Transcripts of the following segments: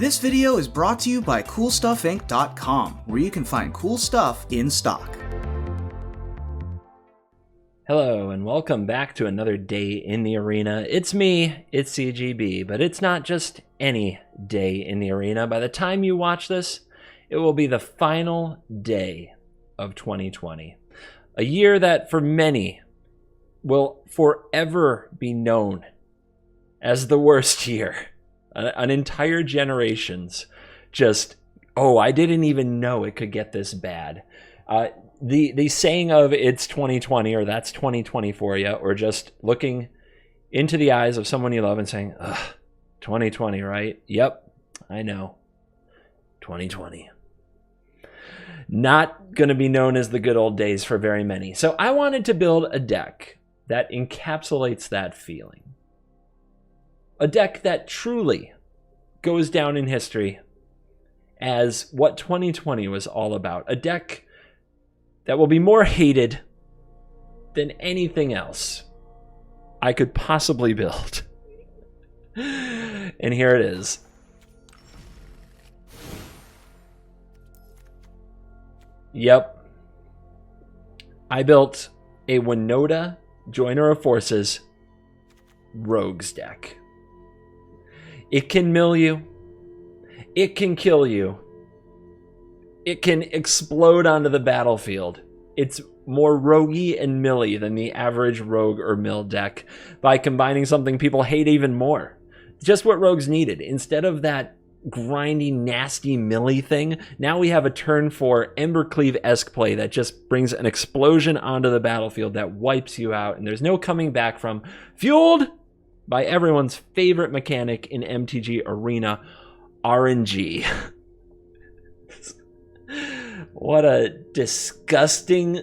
This video is brought to you by CoolStuffInc.com, where you can find cool stuff in stock. Hello, and welcome back to another day in the arena. It's me, it's CGB, but it's not just any day in the arena. By the time you watch this, it will be the final day of 2020. A year that for many will forever be known as the worst year. An entire generation's just, oh, I didn't even know it could get this bad. The saying of it's 2020 or that's 2020 for you, or just looking into the eyes of someone you love and saying, ugh, 2020, right? Yep, I know. 2020. Not going to be known as the good old days for very many. So I wanted to build a deck that encapsulates that feeling. A deck that truly goes down in history as what 2020 was all about. A deck that will be more hated than anything else I could possibly build. And here it is. Yep. I built a Winota Joiner of Forces Rogues deck. It can mill you. It can kill you. It can explode onto the battlefield. It's more roguey and milly than the average rogue or mill deck by combining something people hate even more. Just what rogues needed. Instead of that grindy, nasty, milly thing, now we have a turn 4 Embercleave-esque play that just brings an explosion onto the battlefield that wipes you out, and there's no coming back from. Fueled by everyone's favorite mechanic in MTG Arena, RNG. What a disgusting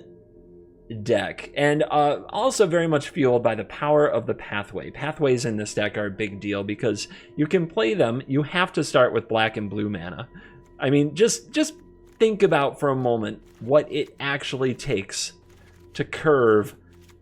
deck. And also very much fueled by the power of the pathway. Pathways in this deck are a big deal because you can play them. You have to start with black and blue mana. I mean, just think about for a moment what it actually takes to curve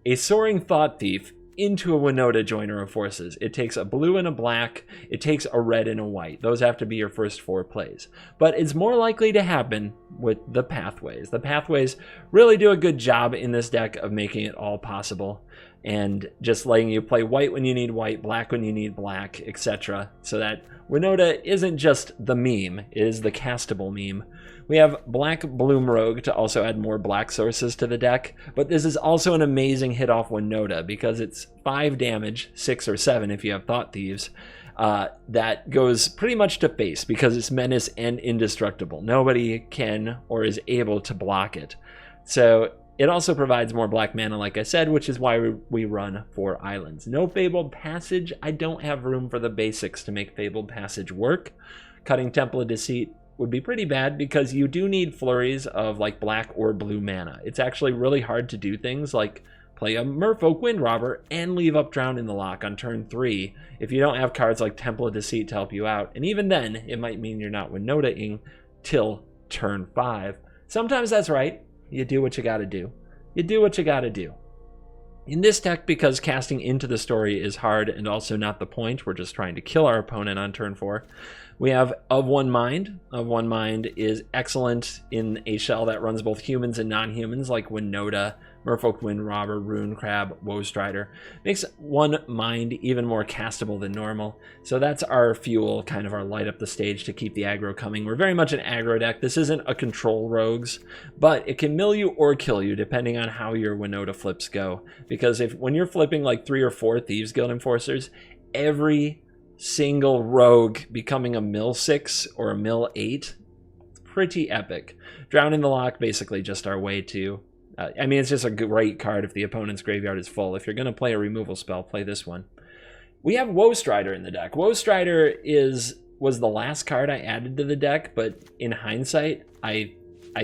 a Soaring Thought Thief into a Winota Joiner of Forces. It takes a blue and a black. It takes a red and a white. Those have to be your first 4 plays. But it's more likely to happen with the pathways. The pathways really do a good job in this deck of making it all possible and just letting you play white when you need white, black when you need black, etc. So that Winota isn't just the meme, it is the castable meme. We have Black Bloom Rogue to also add more black sources to the deck, but this is also an amazing hit off Winota because it's 5 damage, 6 or 7 if you have Thought Thieves, that goes pretty much to face because it's menace and indestructible. Nobody can or is able to block it. So it also provides more black mana, like I said, which is why we run 4 islands. No Fabled Passage. I don't have room for the basics to make Fabled Passage work. Cutting Temple of Deceit would be pretty bad because you do need flurries of like black or blue mana. It's actually really hard to do things like play a Merfolk Windrobber and leave up Drown in the Loch on turn 3 if you don't have cards like Temple of Deceit to help you out. And even then, it might mean you're not Winota-ing till turn 5. Sometimes that's right. You do what you gotta do. You do what you gotta do. In this deck, because casting into the story is hard and also not the point, we're just trying to kill our opponent on turn 4, we have Of One Mind. Of One Mind is excellent in a shell that runs both humans and non-humans, like Winota, Merfolk Windrobber, Rune Crab, Woestrider. Makes One Mind even more castable than normal. So that's our fuel, kind of our light up the stage to keep the aggro coming. We're very much an aggro deck. This isn't a control rogues, but it can mill you or kill you depending on how your Winota flips go. Because when you're flipping like 3 or 4 Thieves Guild Enforcers, every single rogue becoming a mill 6 or a mill 8, it's pretty epic. Drown in the Loch, basically just our way to I mean, it's just a great card if the opponent's graveyard is full. If you're going to play a removal spell, play this one. We have Woestrider in the deck. Woestrider was the last card I added to the deck, but in hindsight, I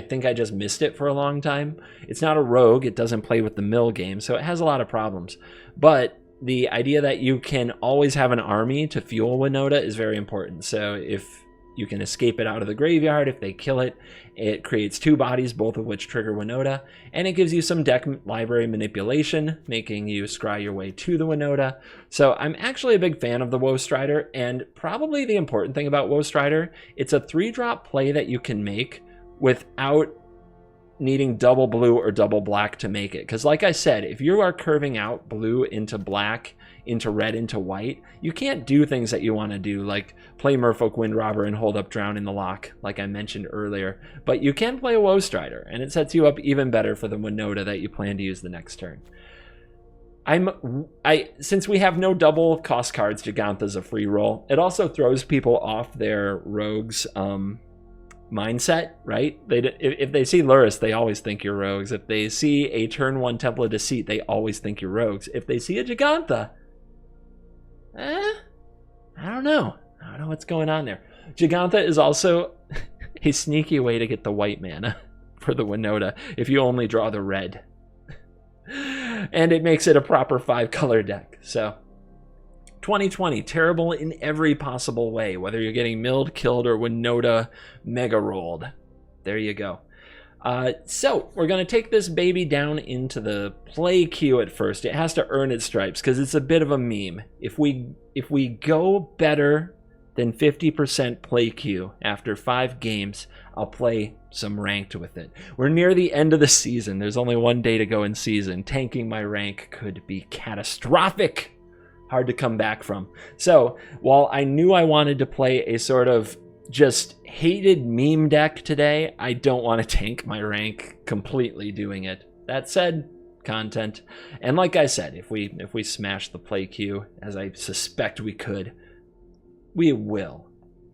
think I just missed it for a long time. It's not a rogue. It doesn't play with the mill game, so it has a lot of problems. But the idea that you can always have an army to fuel Winota is very important. So if You can escape it out of the graveyard if they kill it. It creates 2 bodies, both of which trigger Winota, and it gives you some deck library manipulation, making you scry your way to the Winota. So I'm actually a big fan of the Woe Strider, and probably the important thing about Woe Strider, it's a 3-drop play that you can make without needing double blue or double black to make it. Because like I said, if you are curving out blue into black, into red, into white, you can't do things that you want to do, like play Merfolk Windrobber and hold up Drown in the Loch, like I mentioned earlier. But you can play a Woe Strider, and it sets you up even better for the Winota that you plan to use the next turn. Since we have no double cost cards, Gigantha's a free roll. It also throws people off their rogues mindset, right? If they see Lurrus, they always think you're rogues. If they see a turn 1 Temple of Deceit, they always think you're rogues. If they see a Gigantha, I don't know what's going on there. Gigantha is also a sneaky way to get the white mana for the Winota if you only draw the red. And it makes it a proper 5-color deck. So 2020, terrible in every possible way, whether you're getting milled, killed, or Winota mega rolled. There you go. So we're going to take this baby down into the play queue at first. It has to earn its stripes because it's a bit of a meme. If we go better than 50% play queue after 5 games, I'll play some ranked with it. We're near the end of the season. There's only 1 day to go in season. Tanking my rank could be catastrophic. Hard to come back from. So while I knew I wanted to play a sort of just hated meme deck today, I don't want to tank my rank completely doing it. That said, content. And like I said, if we smash the play queue, as I suspect we could, we will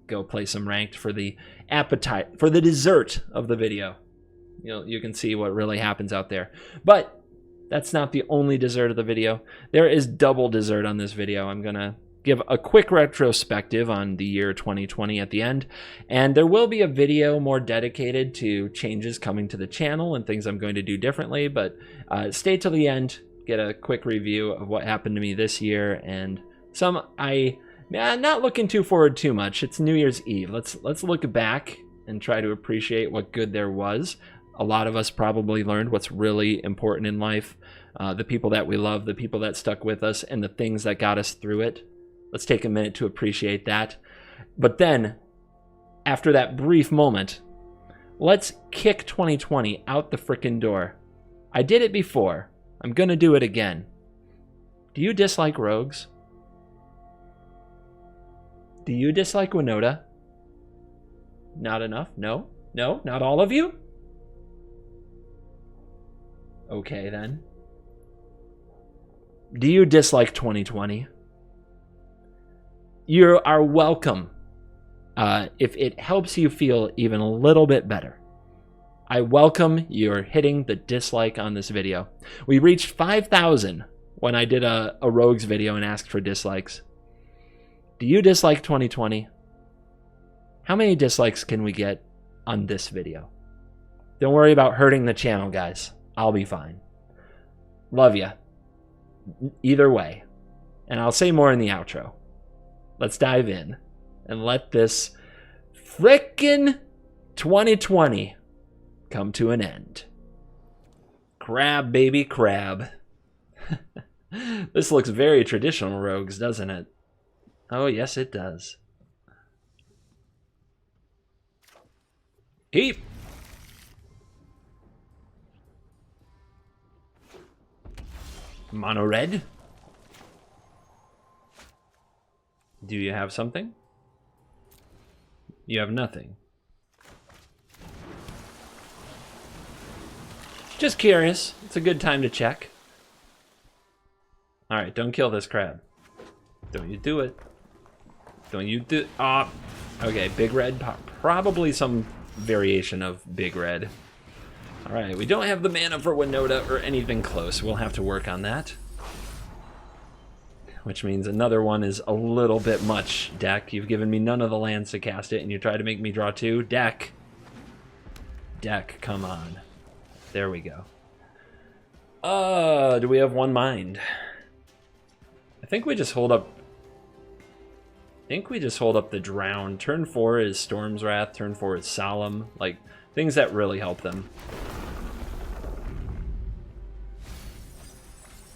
go play some ranked for the appetite, for the dessert of the video. You can see what really happens out there. But that's not the only dessert of the video. There is double dessert on this video. I'm going to give a quick retrospective on the year 2020 at the end, and there will be a video more dedicated to changes coming to the channel and things I'm going to do differently, but stay till the end, get a quick review of what happened to me this year, and some I'm not looking too forward too much. It's New Year's Eve. Let's look back and try to appreciate what good there was. A lot of us probably learned what's really important in life, the people that we love, the people that stuck with us, and the things that got us through it. Let's take a minute to appreciate that. But then, after that brief moment, let's kick 2020 out the frickin' door. I did it before. I'm going to do it again. Do you dislike rogues? Do you dislike Winota? Not enough? No? No? Not all of you? Okay, then. Do you dislike 2020? You are welcome if it helps you feel even a little bit better. I welcome your hitting the dislike on this video. We reached 5,000 when I did a Rogues video and asked for dislikes. Do you dislike 2020? How many dislikes can we get on this video? Don't worry about hurting the channel, guys. I'll be fine. Love ya. Either way. And I'll say more in the outro. Let's dive in and let this frickin' 2020 come to an end. Crab, baby, crab. This looks very traditional, Rogues, doesn't it? Oh, yes, it does. Keep. Mono red. Do you have something? You have nothing. Just curious. It's a good time to check. Alright, don't kill this crab. Don't you do it. Don't you do... okay, big red. Probably some variation of big red. Alright, we don't have the mana for Winota or anything close. We'll have to work on that. Which means another one is a little bit much, deck. You've given me none of the lands to cast it, and you try to make me draw 2. Deck. Deck, come on. There we go. Do we have one mind? I think we just hold up... think we just hold up the Drown. Turn 4 is Storm's Wrath, turn 4 is Solemn, like things that really help them.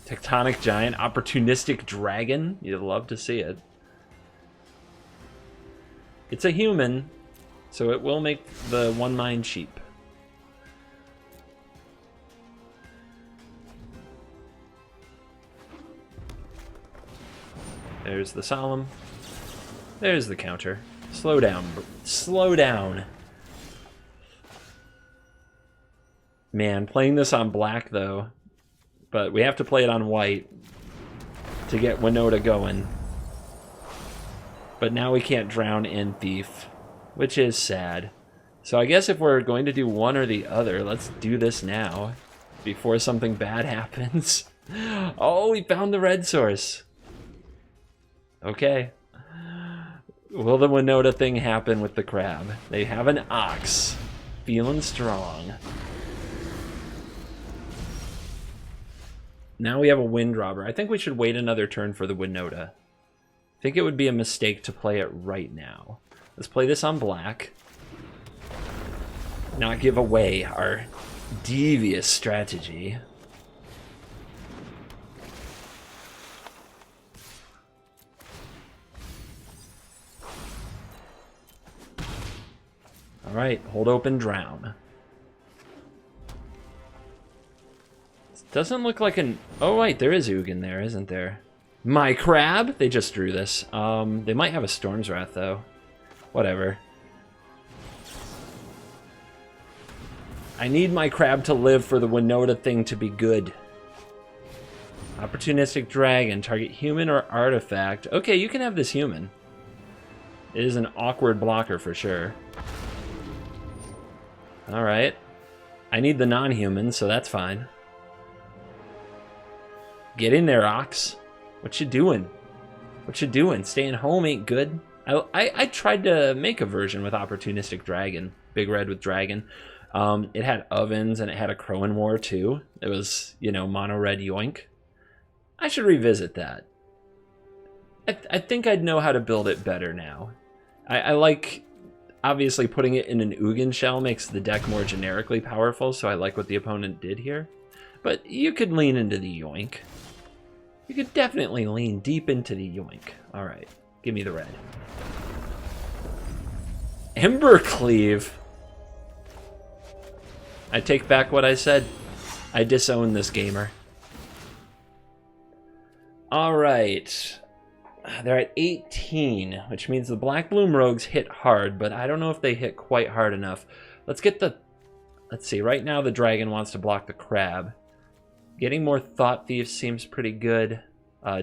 Tectonic Giant, Opportunistic Dragon, you'd love to see it. It's a human, so it will make the 1 mine cheap. There's the Solemn. There's the counter. Slow down. Slow down. Man, playing this on black, though. But we have to play it on white to get Winota going. But now we can't Drown and Thief, which is sad. So I guess if we're going to do one or the other, let's do this now before something bad happens. Oh, we found the red source. Okay. Will the Winota thing happen with the crab? They have an Ox. Feeling strong. Now we have a Wind Robber. I think we should wait another turn for the Winota. I think it would be a mistake to play it right now. Let's play this on black. Not give away our devious strategy. All right, hold open, Drown. Doesn't look like an... Oh, wait, there is Ugin there, isn't there? My crab? They just drew this. They might have a Storm's Wrath, though. Whatever. I need my crab to live for the Winota thing to be good. Opportunistic Dragon. Target human or artifact. Okay, you can have this human. It is an awkward blocker for sure. Alright. I need the non-human, so that's fine. Get in there, Ox. What you doing? What you doing? Staying home ain't good. I tried to make a version with Opportunistic Dragon. Big Red with Dragon. It had ovens and it had a Crowan War too. It was, you know, mono red yoink. I should revisit that. I think I'd know how to build it better now. I like, obviously putting it in an Ugin shell makes the deck more generically powerful, so I like what the opponent did here. But you could lean into the yoink. You could definitely lean deep into the yoink. Alright, give me the red. Embercleave. I take back what I said. I disown this gamer. Alright. They're at 18, which means the Black Bloom Rogues hit hard, but I don't know if they hit quite hard enough. Let's get the... Let's see, right now the dragon wants to block the crab. Getting more Thought Thieves seems pretty good,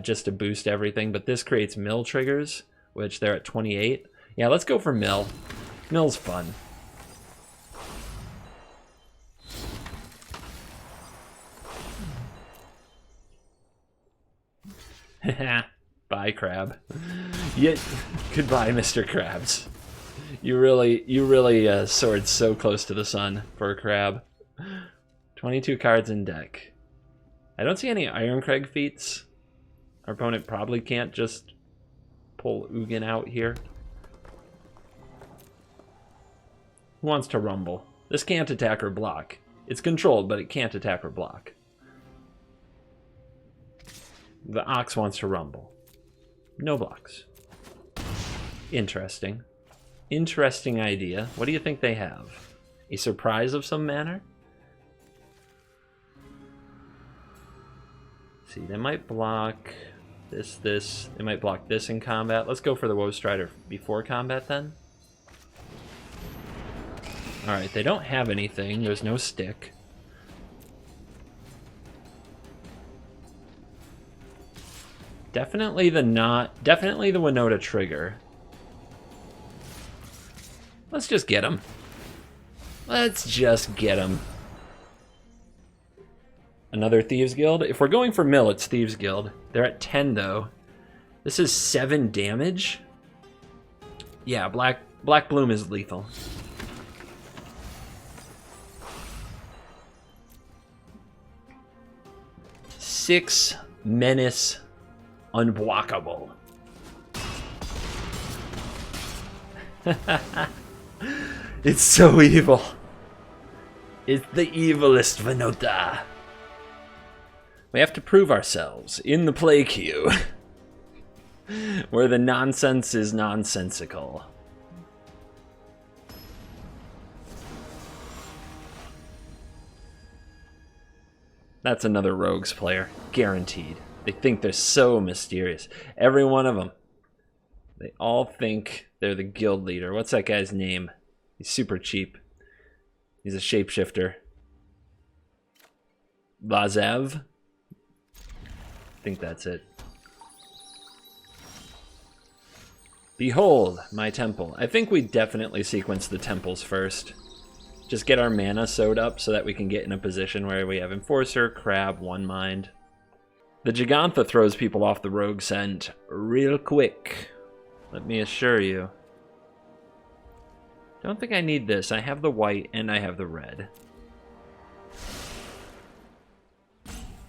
just to boost everything, but this creates mill triggers, which they're at 28. Yeah, let's go for mill. Mill's fun. Bye, crab. Yeah, goodbye, Mr. Krabs. You really soared so close to the sun for a crab. 22 cards in deck. I don't see any Ironcrag feats. Our opponent probably can't just pull Ugin out here. Who wants to rumble? This can't attack or block. It's controlled, but it can't attack or block. The Ox wants to rumble. No blocks. Interesting. Interesting idea. What do you think they have? A surprise of some manner? Let's see, they might block this. They might block this in combat. Let's go for the Woe Strider before combat then. Alright, they don't have anything. There's no stick. Definitely the Winota trigger. Let's just get him. Let's just get him. Another Thieves Guild? If we're going for mill, it's Thieves Guild. They're at 10 though. This is 7 damage. Yeah, Black Bloom is lethal. Six Menace Unblockable. It's so evil. It's the evilest Venota. We have to prove ourselves in the play queue, where the nonsense is nonsensical. That's another Rogues player, guaranteed. They think they're so mysterious. Every one of them. They all think they're the guild leader. What's that guy's name? He's super cheap. He's a shapeshifter. Vazev? I think that's it. Behold, my temple. I think we definitely sequence the temples first. Just get our mana sewed up so that we can get in a position where we have Enforcer, Crab, One Mind. The Gigantha throws people off the rogue scent real quick. Let me assure you. Don't think I need this. I have the white and I have the red.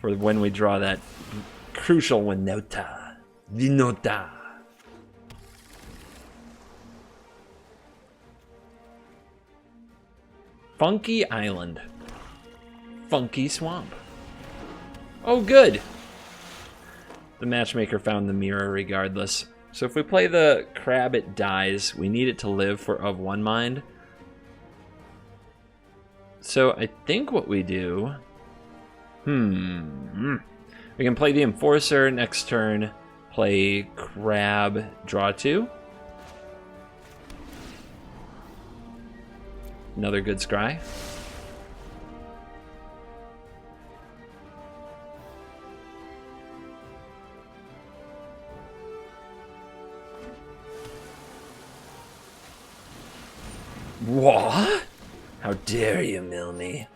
For when we draw that crucial Venota. Venota. Funky Island. Funky Swamp. Oh, good. The matchmaker found the mirror regardless. So if we play the crab, it dies. We need it to live for of one mind. So I think what we do... We can play the Enforcer next turn, play crab, draw 2. Another good scry. What? How dare you mill me?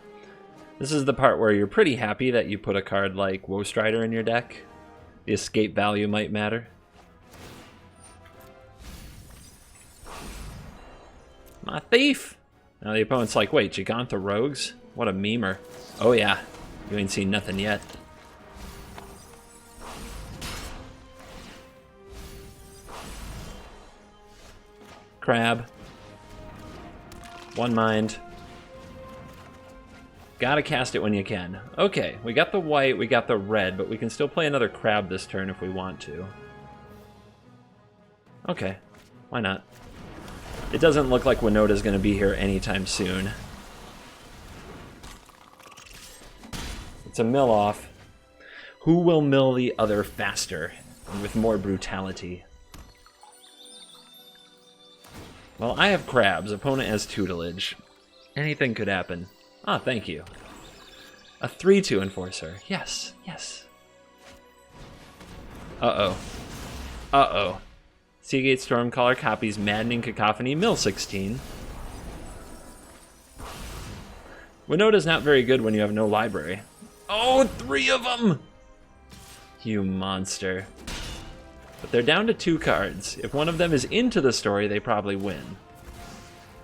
This is the part where you're pretty happy that you put a card like Woe Strider in your deck. The escape value might matter. My thief! Now the opponent's like, wait, Gigantha Rogues? What a memer. Oh yeah, you ain't seen nothing yet. Crab. One Mind. Gotta cast it when you can. Okay, we got the white, we got the red, but we can still play another crab this turn if we want to. Okay, why not? It doesn't look like Winota's gonna be here anytime soon. It's a mill off. Who will mill the other faster and with more brutality? Well, I have crabs. Opponent has tutelage. Anything could happen. Ah, thank you. A 3/2 Enforcer. Yes, yes. Uh-oh. Uh-oh. Seagate Stormcaller copies Maddening Cacophony, mill 16. Winota's not very good when you have no library. Oh, 3 of them! You monster. But they're down to 2 cards. If one of them is into the story, they probably win.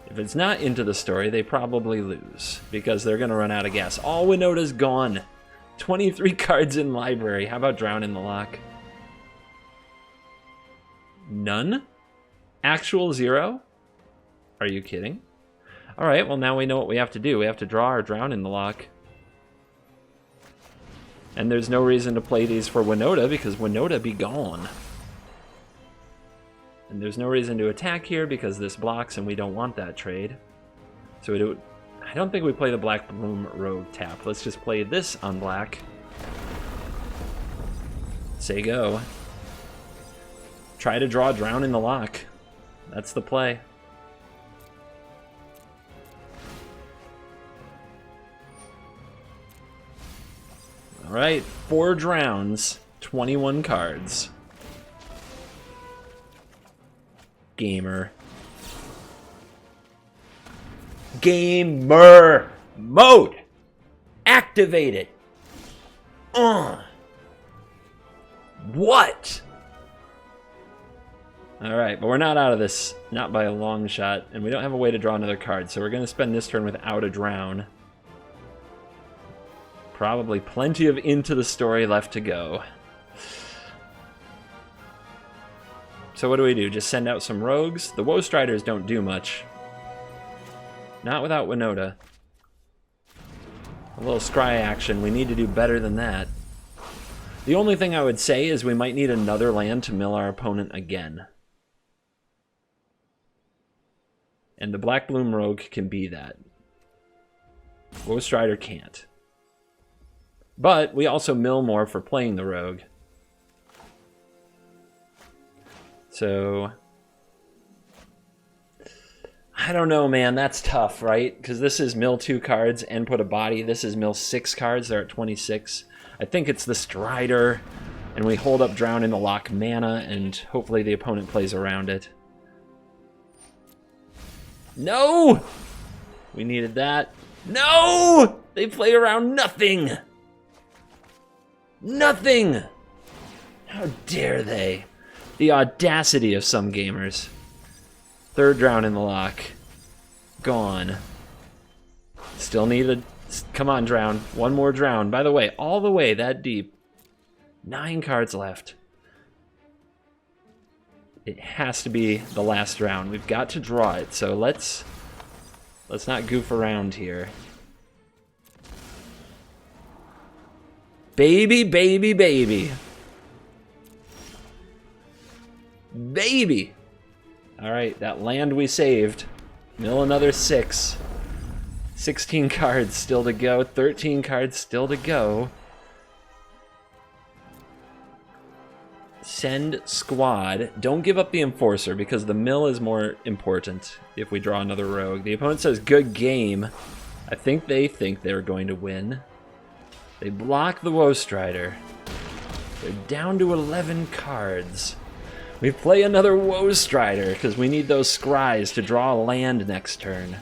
If it's not into the story, they probably lose, because they're going to run out of gas. All Winota's gone. 23 cards in library. How about Drown in the Lock? None? Actual 0? Are you kidding? Alright, well now we know what we have to do. We have to draw our Drown in the Lock. And there's no reason to play these for Winota, because Winota be gone. And there's no reason to attack here because this blocks and we don't want that trade. So I don't think we play the Black Bloom Rogue tap. Let's just play this on black. Say go. Try to draw Drown in the Lock. That's the play. Alright, 4 drowns, 21 cards. Gamer. Gamer mode! Activate it! What? Alright, but we're not out of this. Not by a long shot. And we don't have a way to draw another card, so we're going to spend this turn without a drown. Probably plenty of Into the Story left to go. So what do? Just send out some rogues? The Woe Striders don't do much. Not without Winota. A little scry action. We need to do better than that. The only thing I would say is we might need another land to mill our opponent again. And the Black Bloom Rogue can be that. Woe Strider can't. But we also mill more for playing the Rogue. So... I don't know, man. That's tough, right? Because this is mill 2 cards and put a body. This is mill 6 cards. They're at 26. I think it's the Strider. And we hold up Drown in the Lock mana, and hopefully the opponent plays around it. No! We needed that. No! They play around nothing! Nothing! How dare they? The audacity of some gamers. Third Drown in the Lock. Gone. Still need a... Come on, Drown. One more Drown. By the way, all the way that deep. 9 cards left. It has to be the last round. We've got to draw it, so let's not goof around here. Baby, baby, baby. Baby! Alright, that land we saved. Mill another 6. 16 cards still to go. 13 cards still to go. Send squad. Don't give up the Enforcer because the mill is more important if we draw another rogue. The opponent says good game. I think they're going to win. They block the Woe Strider. They're down to 11 cards. We play another Woe Strider because we need those scries to draw a land next turn.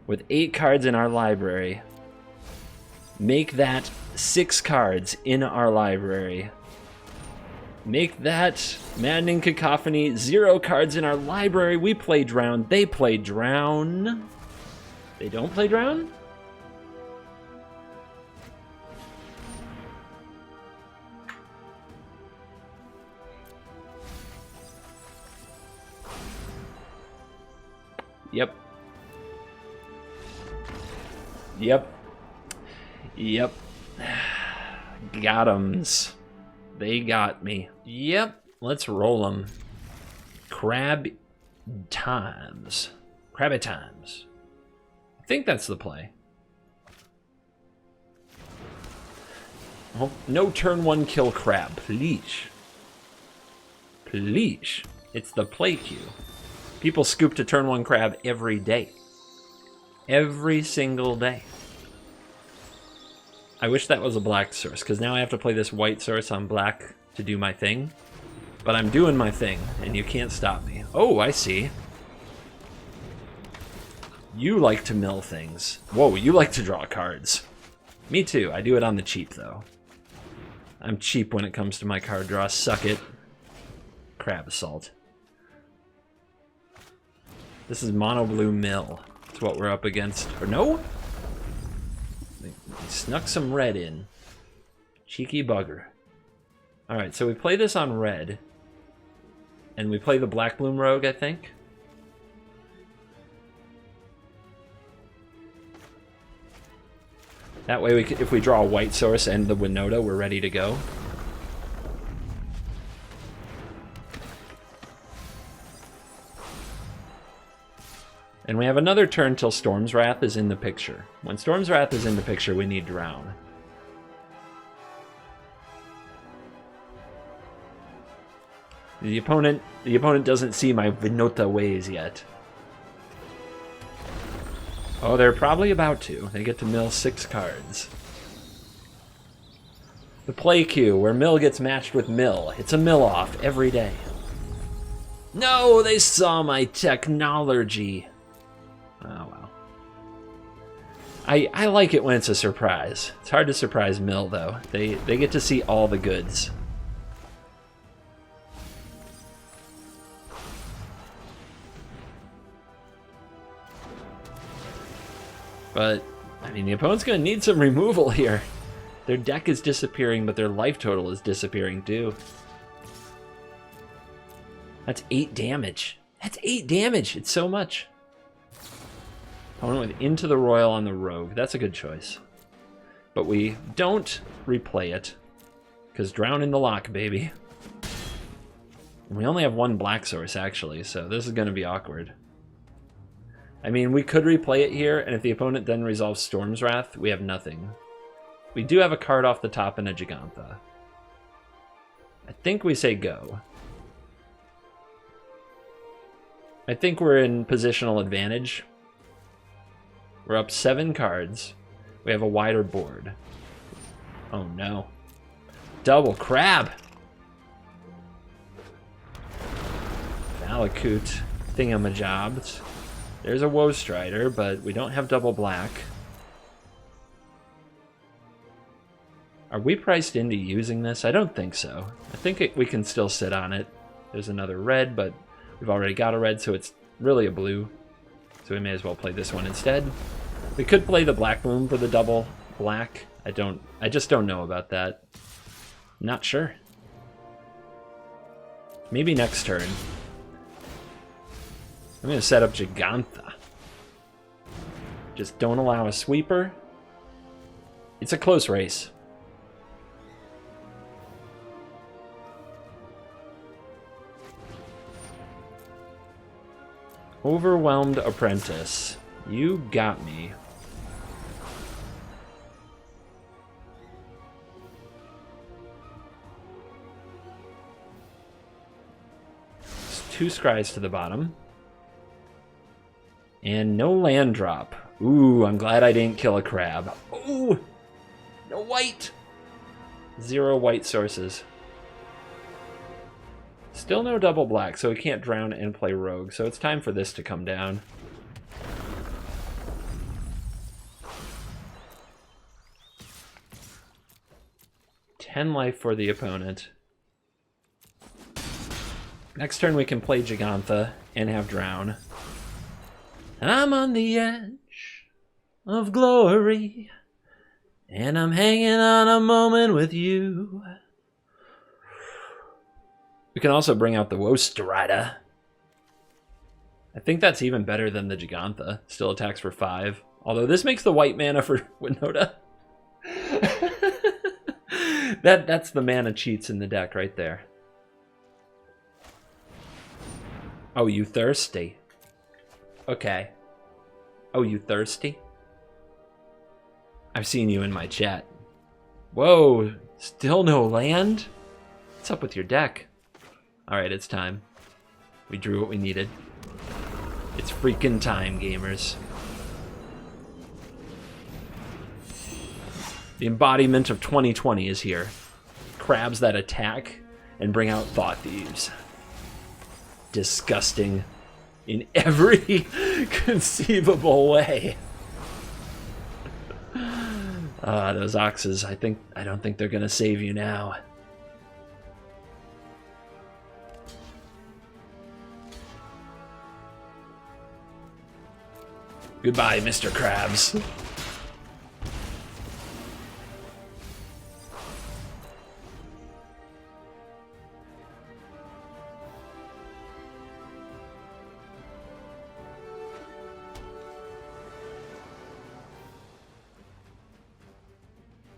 With 8 cards in our library. Make that 6 cards in our library. Make that Maddening Cacophony 0 cards in our library. We play Drown. They play Drown. They don't play Drown? Yep. Yep. Yep. Got 'ems. They got me. Yep. Let's roll them. Crab times. Crabby times. I think that's the play. Oh, no turn 1 kill crab. Please. Please. It's the play cue. People scoop to turn 1 crab every day. Every single day. I wish that was a black source, because now I have to play this white source on black to do my thing. But I'm doing my thing, and you can't stop me. Oh, I see. You like to mill things. Whoa, you like to draw cards. Me too. I do it on the cheap, though. I'm cheap when it comes to my card draw. Suck it. Crab Assault. This is mono blue mill. That's what we're up against. Or no? They snuck some red in. Cheeky bugger. Alright, so we play this on red. And we play the Black Bloom Rogue, I think. That way, if we draw a white source and the Winota, we're ready to go. And we have another turn till Storm's Wrath is in the picture. When Storm's Wrath is in the picture, we need Drown. The opponent doesn't see my Winota ways yet. Oh, they're probably about to. They get to mill 6 cards. The play queue, where mill gets matched with mill. It's a mill off every day. No, they saw my technology. Oh, well. I like it when it's a surprise. It's hard to surprise mill, though. They get to see all the goods. But, I mean, the opponent's going to need some removal here. Their deck is disappearing, but their life total is disappearing, too. That's 8 damage. That's 8 damage. It's so much. Opponent with Into the Royal on the Rogue. That's a good choice. But we don't replay it. Because Drown in the Lock, baby. And we only have 1 black source, actually, so this is going to be awkward. I mean, we could replay it here, and if the opponent then resolves Storm's Wrath, we have nothing. We do have a card off the top and a Gigantha. I think we say go. I think we're in positional advantage. We're up 7 cards. We have a wider board. Oh no. Double crab! Valakut thingamajobs. There's a Woe Strider, but we don't have double black. Are we priced into using this? I don't think so. I think we can still sit on it. There's another red, but we've already got a red, so it's really a blue. So we may as well play this one instead. We could play the Black Bloom for the double black. I just don't know about that. Not sure. Maybe next turn. I'm going to set up Gigantha. Just don't allow a sweeper. It's a close race. Overwhelmed Apprentice. You got me. It's 2 scries to the bottom. And no land drop. Ooh, I'm glad I didn't kill a crab. Ooh! No white! 0 white sources. Still no double black, so we can't drown and play rogue, so it's time for this to come down. Ten life for the opponent. Next turn we can play Gigantha and have drown. I'm on the edge of glory, and I'm hanging on a moment with you. We can also bring out the Woe Strider. I think that's even better than the Gigantha. Still attacks for 5. Although this makes the white mana for Winota. That's the mana cheats in the deck right there. Oh, you thirsty? Okay. Oh, you thirsty? I've seen you in my chat. Whoa, still no land? What's up with your deck? Alright, it's time. We drew what we needed. It's freaking time, gamers. The embodiment of 2020 is here. Crabs that attack and bring out Thought Thieves. Disgusting in every conceivable way. Those Oxes, I don't think they're gonna save you now. Goodbye, Mr. Krabs.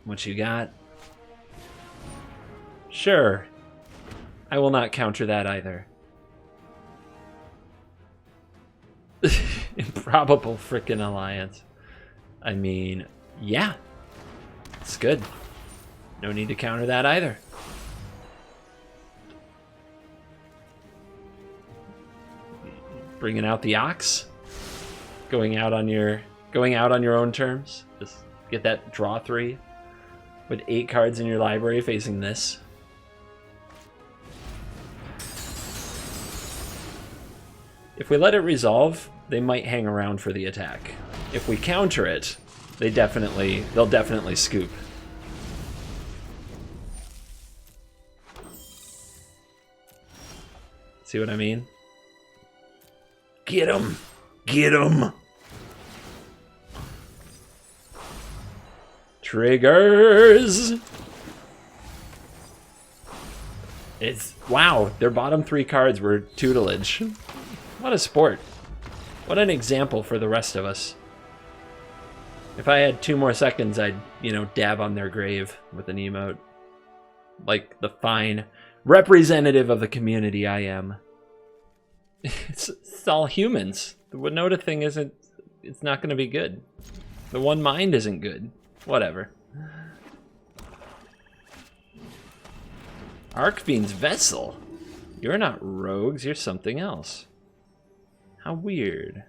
What you got? Sure. I will not counter that either. Improbable frickin' alliance. I mean, yeah. It's good. No need to counter that either. Bringing out the Ox. Going out on your own terms. Just get that draw 3 with 8 cards in your library facing this. If we let it resolve, they might hang around for the attack. If we counter it, they'll definitely scoop. See what I mean? Get 'em! Get 'em! Triggers! Wow, their bottom 3 cards were tutelage. What a sport. What an example for the rest of us. If I had 2 more seconds, I'd, dab on their grave with an emote. Like the fine representative of the community I am. It's all humans. The Winota thing it's not going to be good. The one mind isn't good. Whatever. Arcfiend's Vessel? You're not rogues, you're something else. How weird.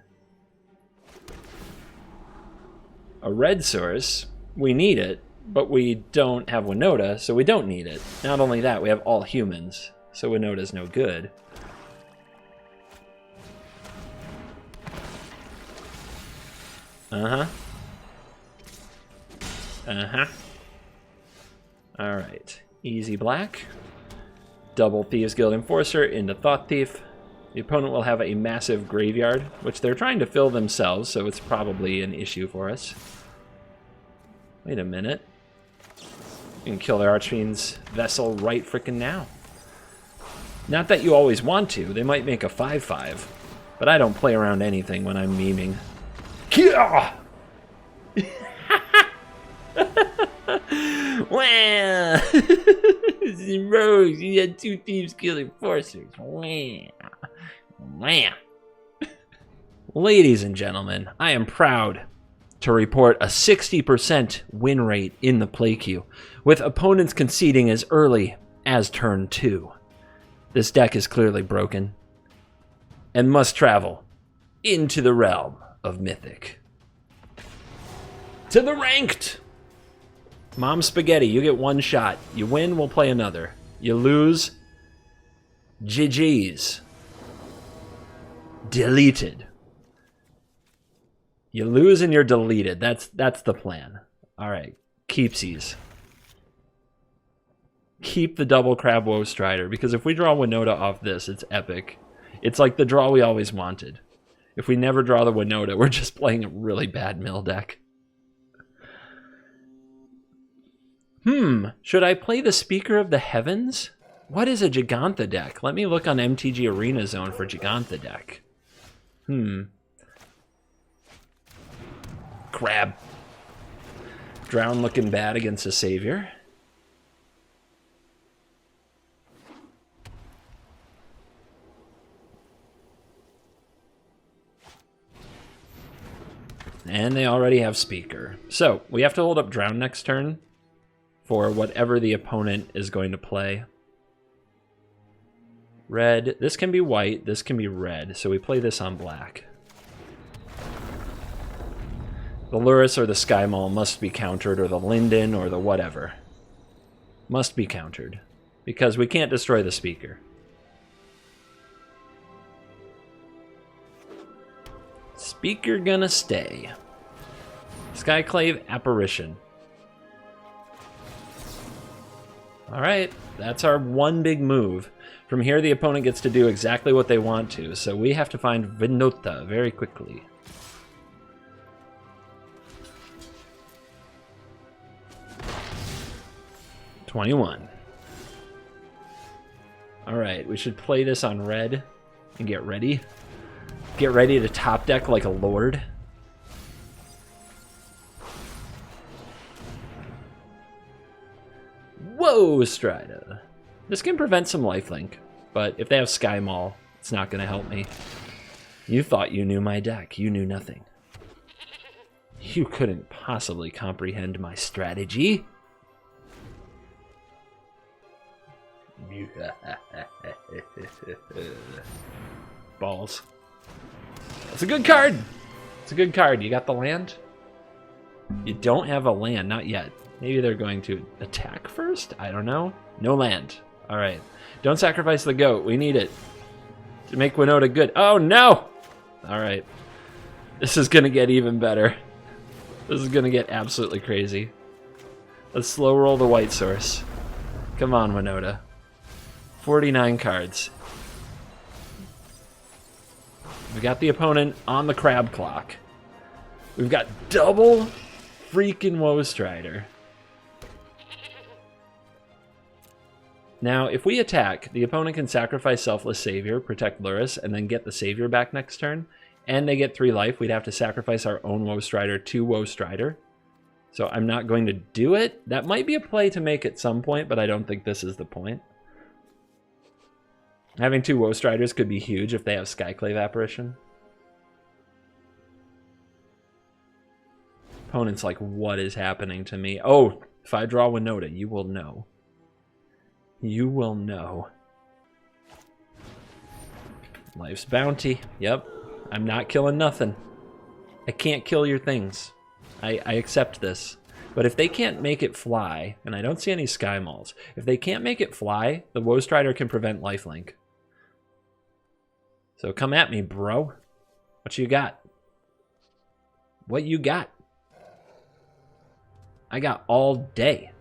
A red source, we need it, but we don't have Winota, so we don't need it. Not only that, we have all humans, so Winota's no good. Uh-huh. Uh-huh. Alright. Easy black. Double Thieves Guild Enforcer into Thought Thief. The opponent will have a massive graveyard, which they're trying to fill themselves, so it's probably an issue for us. Wait a minute. You can kill their Archfiend's Vessel right frickin' now. Not that you always want to. They might make a 5/5. But I don't play around anything when I'm memeing. Wow! Rose, you had 2 Thieves Guild Enforcers. Wow. Wow. Ladies and gentlemen, I am proud to report a 60% win rate in the play queue, with opponents conceding as early as turn 2. This deck is clearly broken and must travel into the realm of Mythic. To the ranked! Mom Spaghetti, you get 1 shot. You win, we'll play another. You lose, GG's. Deleted. You lose and you're deleted. That's the plan. Alright, keepsies. Keep the double Crab Woe Strider, because if we draw Winota off this, it's epic. It's like the draw we always wanted. If we never draw the Winota, we're just playing a really bad mill deck. Should I play the Speaker of the Heavens? What is a Giganta deck? Let me look on MTG Arena Zone for Giganta deck. Crab. Drown looking bad against a Savior. And they already have Speaker. So, we have to hold up Drown next turn for whatever the opponent is going to play. Red. This can be white. This can be red. So we play this on black. The Lurrus or the Sky Mall must be countered, or the Linden or the whatever. Must be countered. Because we can't destroy the Speaker. Speaker gonna stay. Skyclave Apparition. Alright, that's our one big move. From here, the opponent gets to do exactly what they want to, so we have to find Winota very quickly. $21. Alright, we should play this on red and get ready. Get ready to top deck like a lord. Whoa, Strida. This can prevent some lifelink, but if they have Sky Mall, it's not going to help me. You thought you knew my deck. You knew nothing. You couldn't possibly comprehend my strategy. Balls. It's a good card. It's a good card. You got the land? You don't have a land, not yet. Maybe they're going to attack first? I don't know. No land. All right. Don't sacrifice the goat. We need it to make Winota good. Oh, no! All right. This is going to get even better. This is going to get absolutely crazy. Let's slow roll the white source. Come on, Winota. 49 cards. We got the opponent on the crab clock. We've got double freaking Woe Strider. Now, if we attack, the opponent can sacrifice Selfless Savior, protect Lurrus, and then get the Savior back next turn. And they get 3 life. We'd have to sacrifice our own Woe Strider to Woe Strider. So I'm not going to do it. That might be a play to make at some point, but I don't think this is the point. Having 2 Woe Striders could be huge if they have Skyclave Apparition. Opponent's like, what is happening to me? Oh, if I draw Winota, you will know. You will know. Life's Bounty. Yep. I'm not killing nothing. I can't kill your things. I accept this. But if they can't make it fly, and I don't see any Sky Mauls, if they can't make it fly, the Woe Strider can prevent lifelink. So come at me, bro. What you got? What you got? I got all day.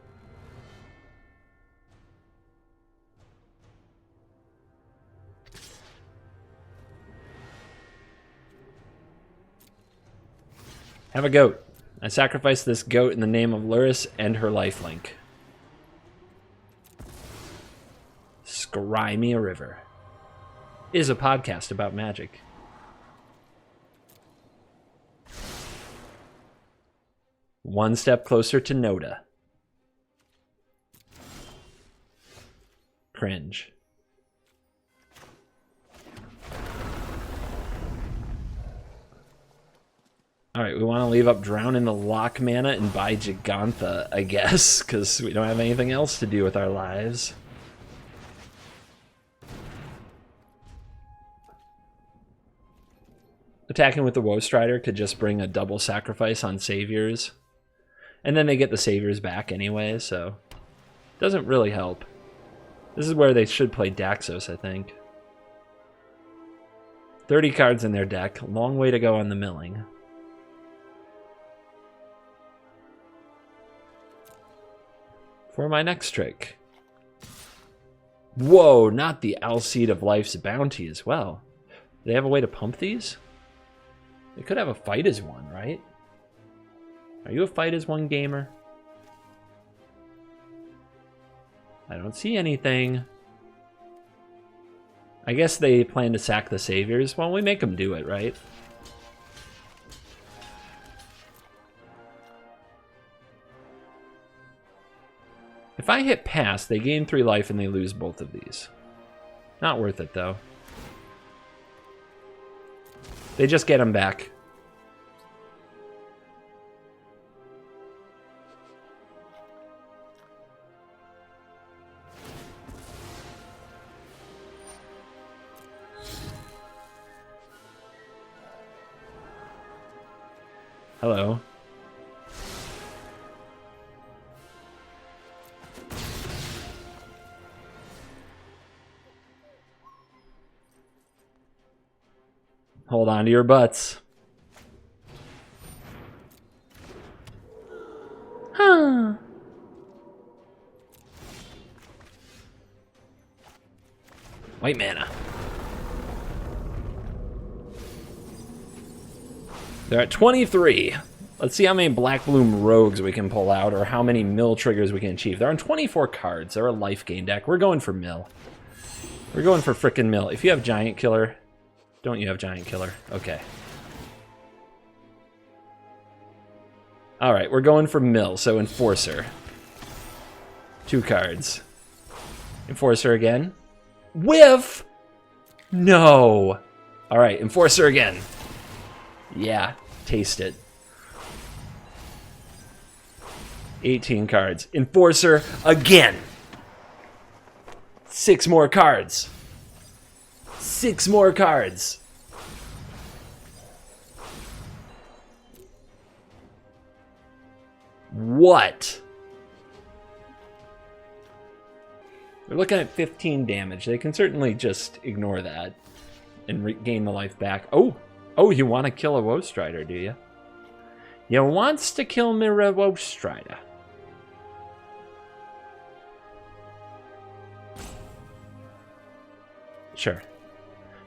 Have a goat. I sacrifice this goat in the name of Lurrus and her lifelink. Scry me a river. Is a podcast about Magic. One step closer to Noda. Cringe. Alright, we want to leave up Drown in the Lock mana and buy Gigantha, I guess, because we don't have anything else to do with our lives. Attacking with the Woe Strider could just bring a double sacrifice on Saviors. And then they get the Saviors back anyway, so it doesn't really help. This is where they should play Daxos, I think. 30 cards in their deck. Long way to go on the milling. For my next trick. Whoa, not the Alseid of Life's Bounty as well. Do they have a way to pump these? They could have a Fight as One, right? Are you a Fight as One gamer? I don't see anything. I guess they plan to sack the Saviors. Well, we make them do it, right? If I hit pass, they gain 3 life and they lose both of these. Not worth it, though. They just get them back. Hello. Hold on to your butts. Huh. White mana. They're at 23. Let's see how many Black Bloom Rogues we can pull out, or how many mill triggers we can achieve. They're on 24 cards. They're a life gain deck. We're going for mill. We're going for frickin' mill. If you have Giant Killer... Don't you have Giant Killer? Okay. Alright, we're going for mill, so Enforcer. 2 cards. Enforcer again. Whiff! No! Alright, Enforcer again. Yeah, taste it. 18 cards. Enforcer again! 6 more cards. 6 more cards. What? They're looking at 15 damage. They can certainly just ignore that and gain the life back. Oh, you want to kill a Woe Strider, do you? You wants to kill me a Woe Strider. Sure.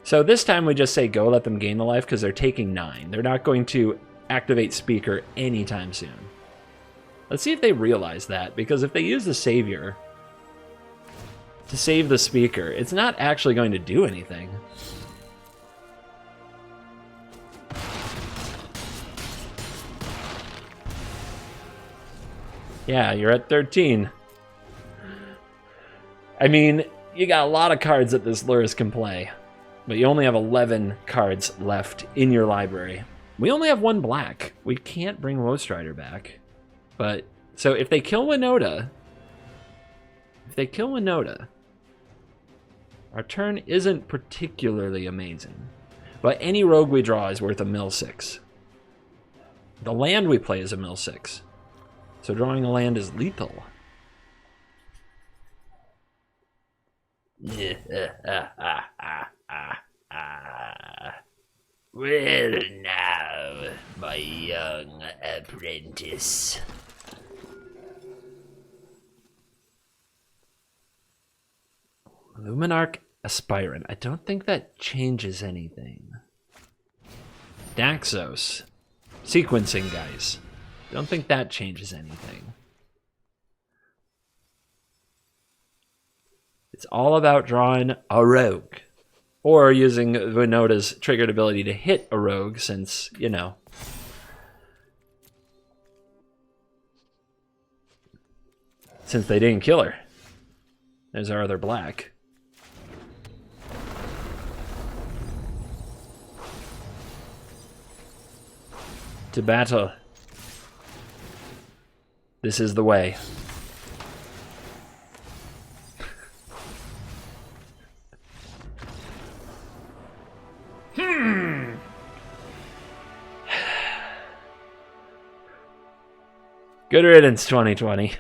So this time we just say go, let them gain the life, because they're taking 9. They're not going to activate Speaker anytime soon. Let's see if they realize that, because if they use the Savior, to save the speaker. It's not actually going to do anything. Yeah, you're at 13. I mean, you got a lot of cards that this Lurrus can play, but you only have 11 cards left in your library. We only have 1 black. We can't bring Woestrider back. But, so if they kill Winota, our turn isn't particularly amazing. But any rogue we draw is worth a mill 6. The land we play is a mill 6. So drawing a land is lethal. Well now, my young apprentice. Luminarch Aspirant. I don't think that changes anything. Daxos. Sequencing, guys. Don't think that changes anything. It's all about drawing a rogue. Or using Winota's triggered ability to hit a rogue, since, you know. Since they didn't kill her. There's our other black. To battle. This is the way. Good riddance, 2020.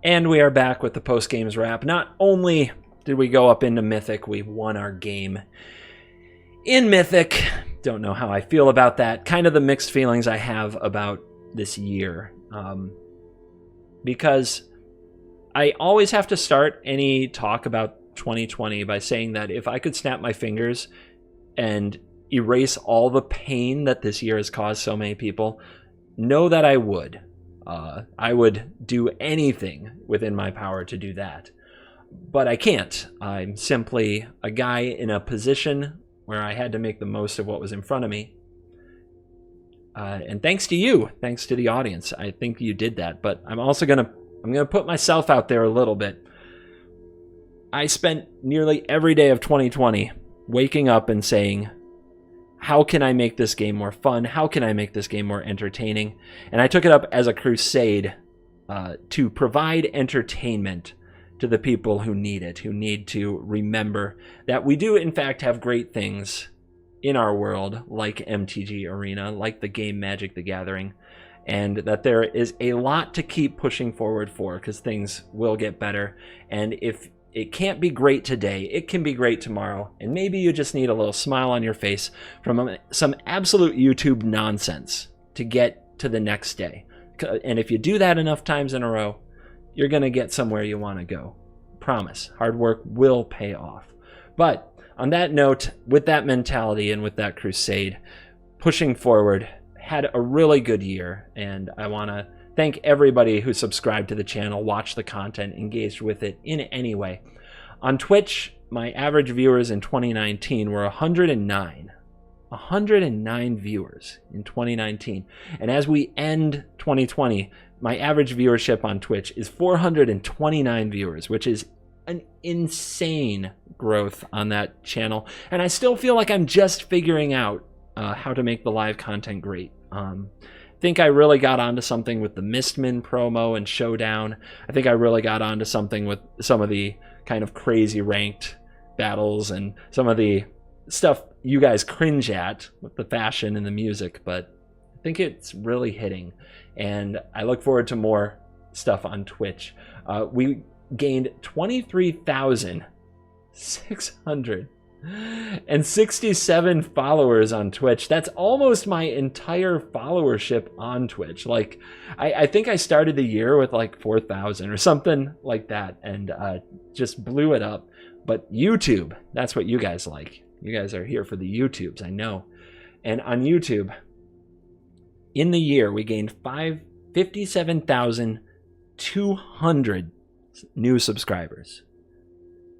And we are back with the post-games wrap. Not only did we go up into Mythic, we won our game in Mythic. Don't know how I feel about that. Kind of the mixed feelings I have about this year. Because I always have to start any talk about 2020 by saying that if I could snap my fingers and erase all the pain that this year has caused so many people, know that I would. I would do anything within my power to do that. But I can't. I'm simply a guy in a position where I had to make the most of what was in front of me. And thanks to you, thanks to the audience, I think you did that. But I'm also gonna put myself out there a little bit. I spent nearly every day of 2020 waking up and saying, how can I make this game more fun? How can I make this game more entertaining? And I took it up as a crusade to provide entertainment to the people who need it, who need to remember that we do in fact have great things in our world, like MTG Arena, like the game Magic the Gathering, and that there is a lot to keep pushing forward for, because things will get better. And if it can't be great today, it can be great tomorrow, and maybe you just need a little smile on your face from some absolute YouTube nonsense to get to the next day. And if you do that enough times in a row, you're going to get somewhere you want to go. Promise. Hard work will pay off. But on that note, with that mentality and with that crusade, pushing forward, had a really good year, and I want to thank everybody who subscribed to the channel, watched the content, engaged with it in any way. On Twitch, my average viewers in 2019 were 109. 109 viewers in 2019. And as we end 2020, my average viewership on Twitch is 429 viewers, which is an insane growth on that channel. And I still feel like I'm just figuring out how to make the live content great. I think I really got onto something with the Mistman promo and Showdown. I think I really got onto something with some of the kind of crazy ranked battles and some of the stuff you guys cringe at with the fashion and the music, but I think it's really hitting, and I look forward to more stuff on Twitch. We gained 23,667 followers on Twitch. That's almost my entire followership on Twitch. Like, I think I started the year with like 4,000 or something like that, and just blew it up. But YouTube, that's what you guys like. You guys are here for the YouTubes, I know. And on YouTube, in the year, we gained 57,200 new subscribers.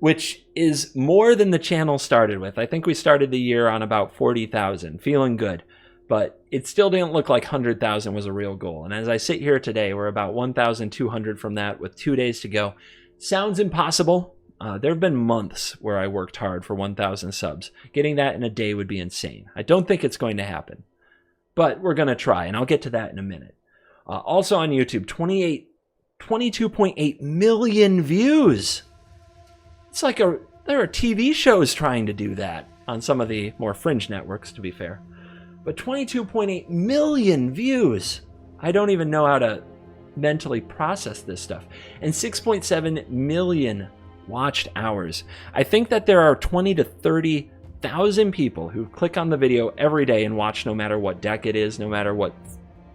which is more than the channel started with. I think we started the year on about 40,000, feeling good. But it still didn't look like 100,000 was a real goal. And as I sit here today, we're about 1,200 from that with 2 days to go. Sounds impossible. There have been months where I worked hard for 1,000 subs. Getting that in a day would be insane. I don't think it's going to happen. But we're going to try, and I'll get to that in a minute. Also on YouTube, 22.8 million views. It's like there are TV shows trying to do that on some of the more fringe networks, to be fair. But 22.8 million views. I don't even know how to mentally process this stuff. And 6.7 million watched hours. I think that there are 20 to 30,000 people who click on the video every day and watch no matter what deck it is, no matter what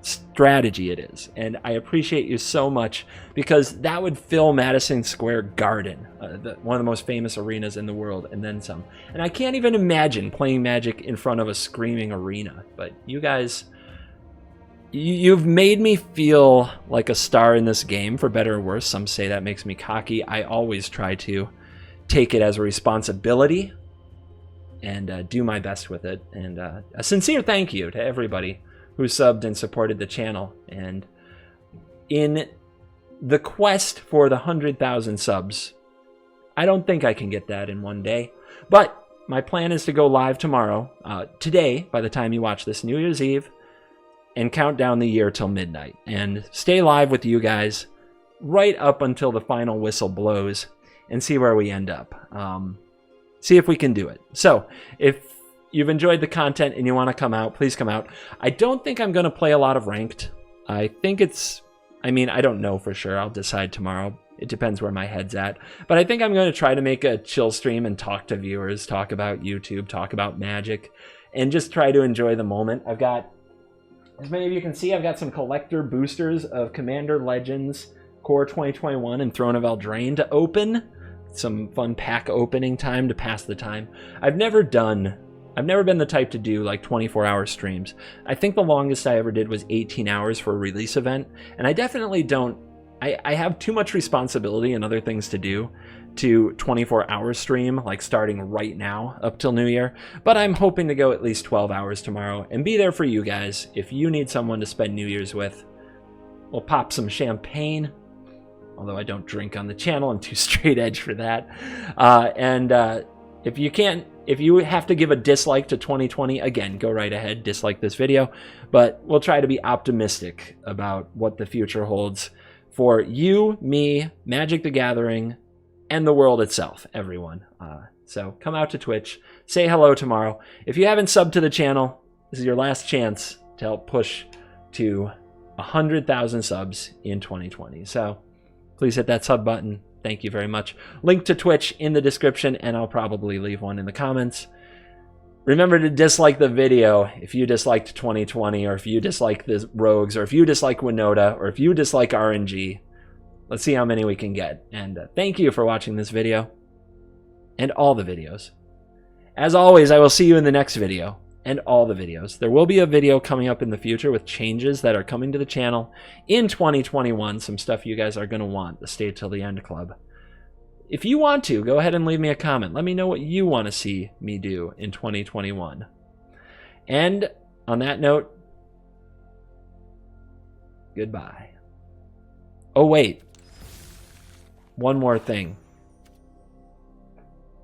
strategy it is. And I appreciate you so much, because that would fill Madison Square Garden, one of the most famous arenas in the world, and then some. And I can't even imagine playing Magic in front of a screaming arena. But you guys, you've made me feel like a star in this game, for better or worse. Some say that makes me cocky. I always try to take it as a responsibility and do my best with it. And a sincere thank you to everybody who subbed and supported the channel. And in the quest for the 100,000 subs, I don't think I can get that in one day. But my plan is to go live tomorrow, today, by the time you watch this, New Year's Eve, and count down the year till midnight. And stay live with you guys right up until the final whistle blows and see where we end up. See if we can do it. So, if you've enjoyed the content and you want to come out, please come out. I don't think I'm going to play a lot of ranked. I think I don't know for sure. I'll decide tomorrow. It depends where my head's at. But I think I'm going to try to make a chill stream and talk to viewers, talk about YouTube, talk about Magic, and just try to enjoy the moment. I've got, as many of you can see, I've got some collector boosters of Commander Legends Core 2021 and Throne of Eldraine to open. Some fun pack opening time to pass the time. I've never been the type to do like 24-hour streams. I think the longest I ever did was 18 hours for a release event. And I definitely don't, I have too much responsibility and other things to do to 24-hour stream, like starting right now up till New Year. But I'm hoping to go at least 12 hours tomorrow and be there for you guys. If you need someone to spend New Year's with, we'll pop some champagne. Although I don't drink on the channel, I'm too straight edge for that. If you have to give a dislike to 2020, again, go right ahead, dislike this video. But we'll try to be optimistic about what the future holds for you, me, Magic the Gathering, and the world itself, everyone. So come out to Twitch, say hello tomorrow. If you haven't subbed to the channel, this is your last chance to help push to 100,000 subs in 2020. So please hit that sub button. Thank you very much. Link to Twitch in the description, and I'll probably leave one in the comments. Remember to dislike the video if you disliked 2020, or if you dislike the Rogues, or if you dislike Winota, or if you dislike RNG. Let's see how many we can get. And thank you for watching this video, and all the videos. As always, I will see you in the next video, and all the videos. There will be a video coming up in the future with changes that are coming to the channel in 2021. Some stuff you guys are going to want, the Stay Till the End Club. If you want to, go ahead and leave me a comment. Let me know what you want to see me do in 2021. And on that note, goodbye. Oh, wait. One more thing.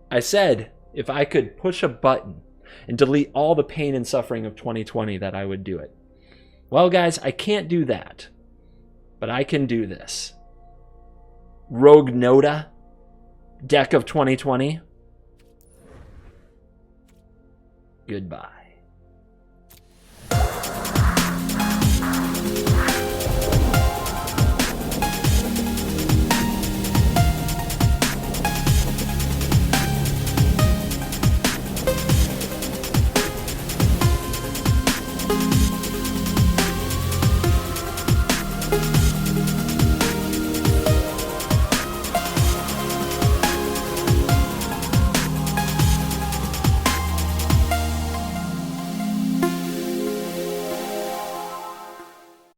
I said if I could push a button and delete all the pain and suffering of 2020, that I would do it. Well, guys, I can't do that. But I can do this. Rogue Nota, deck of 2020. Goodbye.